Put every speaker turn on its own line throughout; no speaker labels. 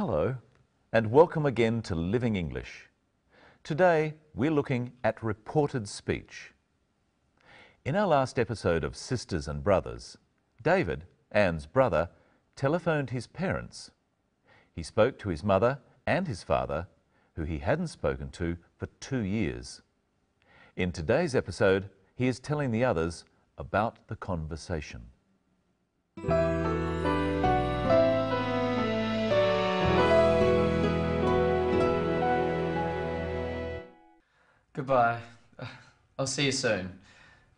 Hello, and welcome again to Living English. Today, we're looking at reported speech. In our last episode of Sisters and Brothers, David, Anne's brother, telephoned his parents. He spoke to his mother and his father, who he hadn't spoken to for 2 years. In today's episode, he is telling the others about the conversation.
Goodbye. I'll see you soon.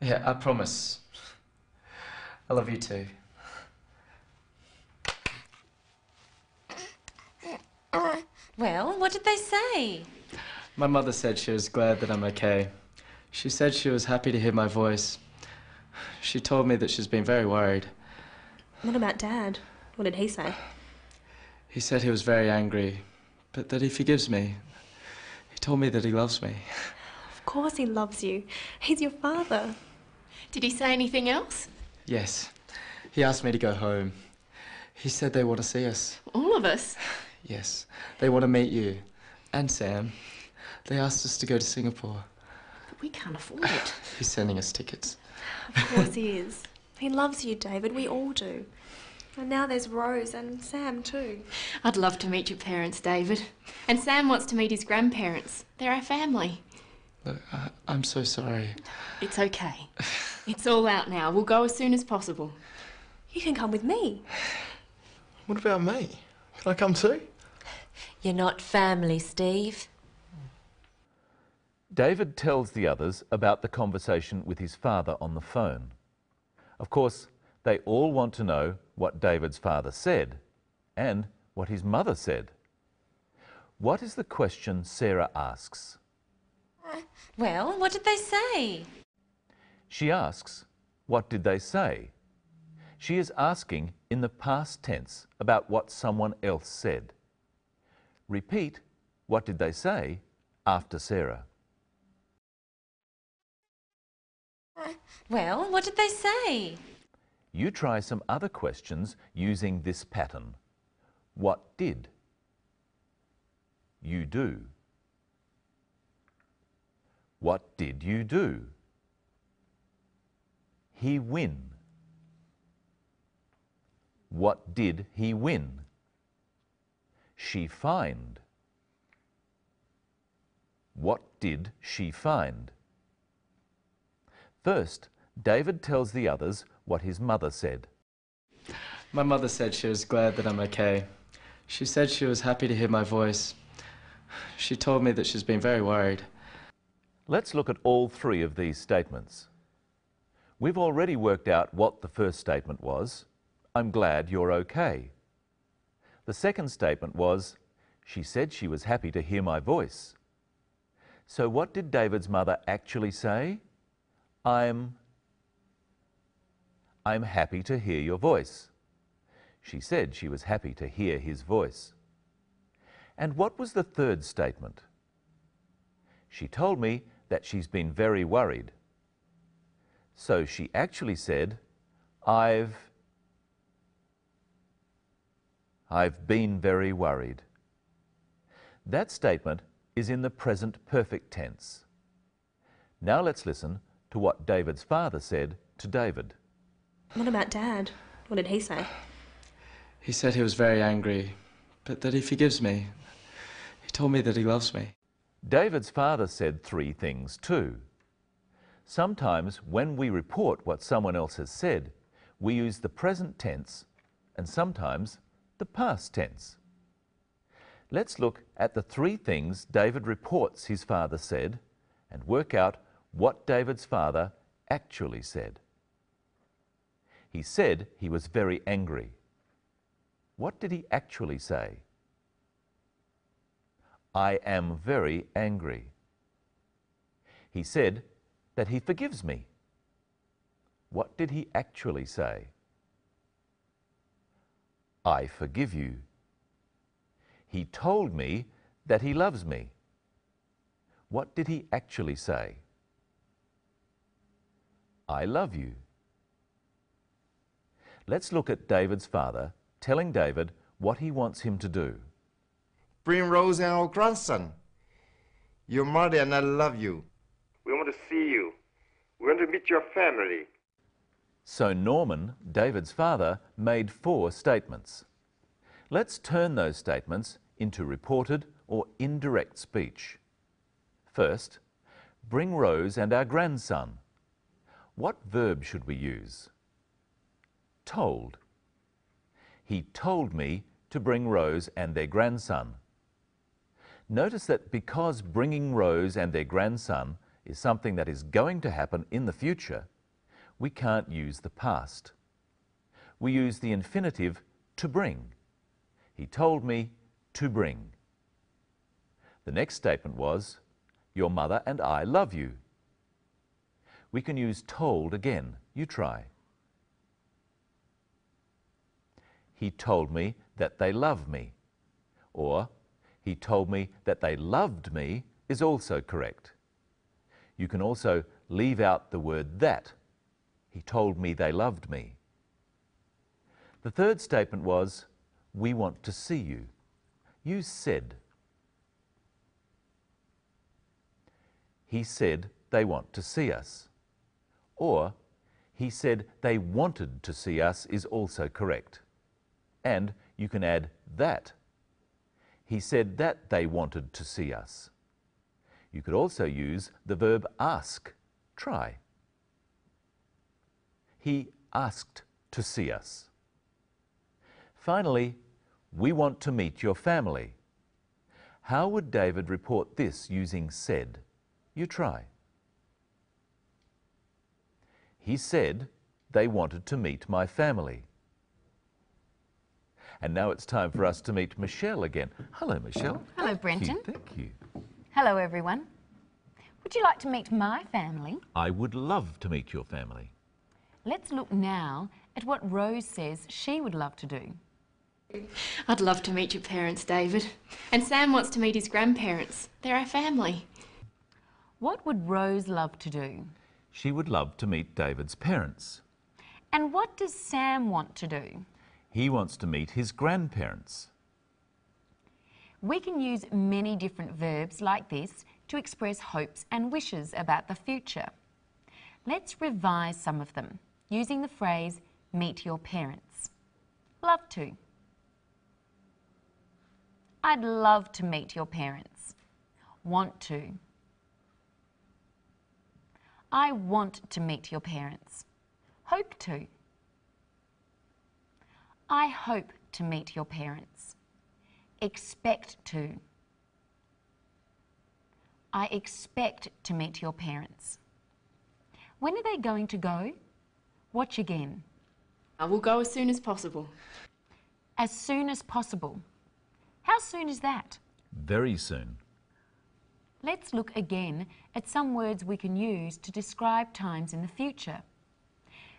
Yeah, I promise. I love you too.
Well, what did they say?
My mother said she was glad that I'm okay. She said she was happy to hear my voice. She told me that she's been very worried.
What about Dad? What did he say?
He said he was very angry, but that he forgives me. He told me that he loves me.
Of course he loves you. He's your father.
Did he say anything else?
Yes. He asked me to go home. He said they want to see us.
All of us?
Yes. They want to meet you. And Sam. They asked us to go to Singapore.
But we can't afford it.
He's sending us tickets.
Of course he is. He loves you, David. We all do. And now there's Rose and Sam too.
I'd love to meet your parents, David. And Sam wants to meet his grandparents. They're our family.
Look, I'm so sorry.
It's okay. It's all out now. We'll go as soon as possible.
You can come with me.
What about me? Can I come too?
You're not family, Steve.
David tells the others about the conversation with his father on the phone. Of course, they all want to know what David's father said and what his mother said. What is the question Sarah asks?
Well, what did they say?
She asks, what did they say? She is asking in the past tense about what someone else said. Repeat, what did they say, after Sarah.
Well, what did they say?
You try some other questions using this pattern. What did you do? What did you do? He win. What did he win? She find. What did she find? First, David tells the others what his mother said.
My mother said she was glad that I'm okay. She said she was happy to hear my voice. She told me that she's been very worried.
Let's look at all three of these statements. We've already worked out what the first statement was. I'm glad you're okay. The second statement was, she said she was happy to hear my voice. So what did David's mother actually say? I'm happy to hear your voice. She said she was happy to hear his voice. And what was the third statement? She told me that she's been very worried. So she actually said, I've been very worried. That statement is in the present perfect tense. Now let's listen to what David's father said to David.
What about Dad? What did he say?
He said he was very angry, but that he forgives me. He told me that he loves me.
David's father said three things too. Sometimes when we report what someone else has said, we use the present tense and sometimes the past tense. Let's look at the three things David reports his father said and work out what David's father actually said. He said he was very angry. What did he actually say? I am very angry. He said that he forgives me. What did he actually say? I forgive you. He told me that he loves me. What did he actually say? I love you. Let's look at David's father telling David what he wants him to do.
Bring Rose and our grandson. Your mother and I love you. We want to see you. We want to meet your family.
So Norman, David's father, made 4 statements. Let's turn those statements into reported or indirect speech. First, bring Rose and our grandson. What verb should we use? Told. He told me to bring Rose and their grandson. Notice that because bringing Rose and their grandson is something that is going to happen in the future, we can't use the past. We use the infinitive to bring. He told me to bring. The next statement was, your mother and I love you. We can use told again. You try. He told me that they love me. Or, he told me that they loved me is also correct. You can also leave out the word that. He told me they loved me. The third statement was, we want to see you. Use said. He said they want to see us. Or, he said they wanted to see us is also correct. And you can add that. He said that they wanted to see us. You could also use the verb ask. Try. He asked to see us. Finally, we want to meet your family. How would David report this using said? You try. He said they wanted to meet my family. And now it's time for us to meet Michelle again. Hello, Michelle.
Hello, Brenton.
Thank you.
Hello, everyone. Would you like to meet my family?
I would love to meet your family.
Let's look now at what Rose says she would love to do.
I'd love to meet your parents, David. And Sam wants to meet his grandparents. They're our family.
What would Rose love to do?
She would love to meet David's parents.
And what does Sam want to do?
He wants to meet his grandparents.
We can use many different verbs like this to express hopes and wishes about the future. Let's revise some of them using the phrase, meet your parents. Love to. I'd love to meet your parents. Want to. I want to meet your parents. Hope to. I hope to meet your parents. Expect to. I expect to meet your parents. When are they going to go? Watch again.
I will go as soon as possible.
As soon as possible. How soon is that?
Very soon.
Let's look again at some words we can use to describe times in the future.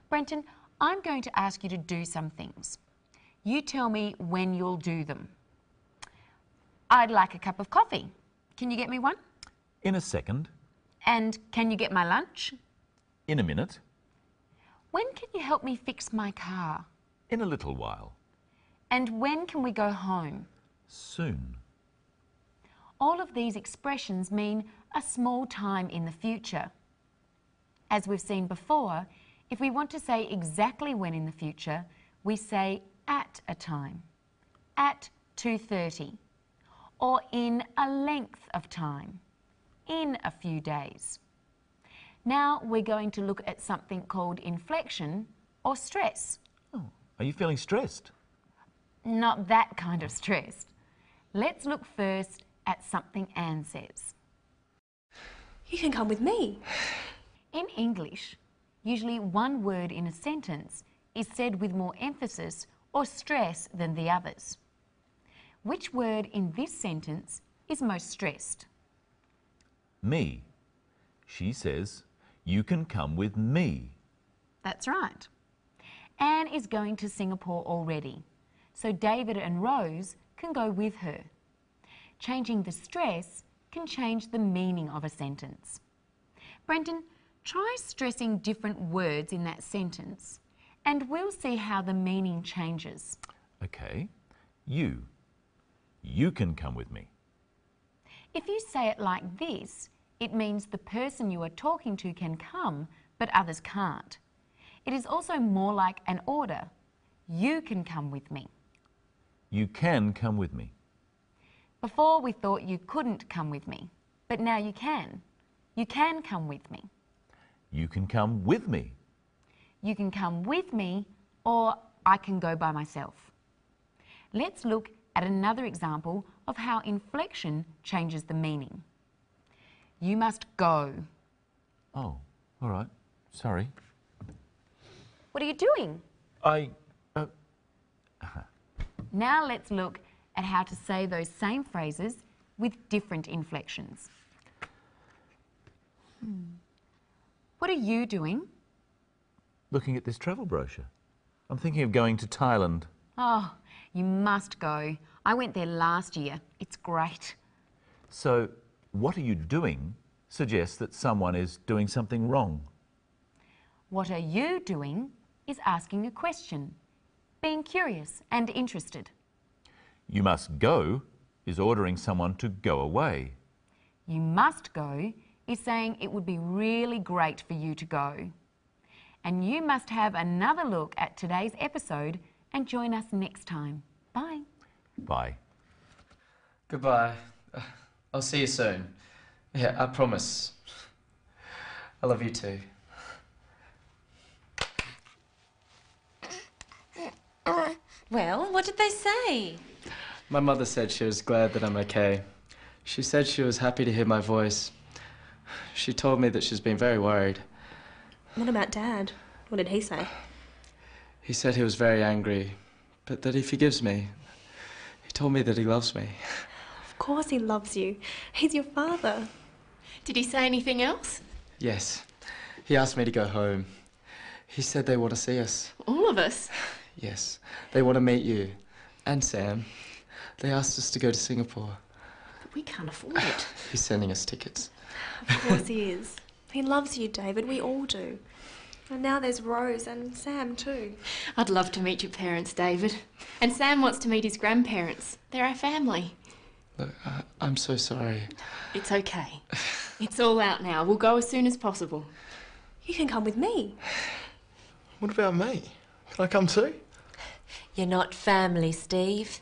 Brenton, I'm going to ask you to do some things. You tell me when you'll do them. I'd like a cup of coffee. Can you get me one?
In a second.
And can you get my lunch?
In a minute.
When can you help me fix my car?
In a little while.
And when can we go home?
Soon.
All of these expressions mean a small time in the future. As we've seen before, if we want to say exactly when in the future, we say at a time, at 2:30, or in a length of time, in a few days. Now we're going to look at something called inflection or stress.
Oh, are you feeling stressed?
Not that kind of stressed. Let's look first at something Anne says.
You can come with me.
In English, usually one word in a sentence is said with more emphasis or stress than the others. Which word in this sentence is most stressed?
Me. She says, you can come with me.
That's right. Anne is going to Singapore already, so David and Rose can go with her. Changing the stress can change the meaning of a sentence. Brenton, try stressing different words in that sentence and we'll see how the meaning changes.
Okay. You. You can come with me.
If you say it like this, it means the person you are talking to can come, but others can't. It is also more like an order. You can come with me.
You can come with me.
Before we thought you couldn't come with me, but now you can. You can come with me.
You can come with me.
You can come with me, or I can go by myself. Let's look at another example of how inflection changes the meaning. You must go.
Oh, all right. Sorry.
What are you doing? Now let's look at how to say those same phrases with different inflections. What are you doing?
Looking at this travel brochure. I'm thinking of going to Thailand.
Oh, you must go. I went there last year. It's great.
So, what are you doing suggests that someone is doing something wrong.
What are you doing is asking a question, being curious and interested.
You must go is ordering someone to go away.
You must go is saying it would be really great for you to go. And you must have another look at today's episode and join us next time. Bye.
Bye.
Goodbye. I'll see you soon. Yeah, I promise. I love you too.
Well, what did they say?
My mother said she was glad that I'm okay. She said she was happy to hear my voice. She told me that she's been very worried.
What about Dad? What did he say?
He said he was very angry, but that he forgives me. He told me that he loves me.
Of course he loves you. He's your father.
Did he say anything else?
Yes. He asked me to go home. He said they want to see us.
All of us?
Yes. They want to meet you. And Sam. They asked us to go to Singapore.
But we can't afford it.
He's sending us tickets.
Of course he is. He loves you, David. We all do. And now there's Rose and Sam too.
I'd love to meet your parents, David. And Sam wants to meet his grandparents. They're our family.
Look, I'm so sorry.
It's okay. It's all out now. We'll go as soon as possible.
You can come with me.
What about me? Can I come too?
You're not family, Steve.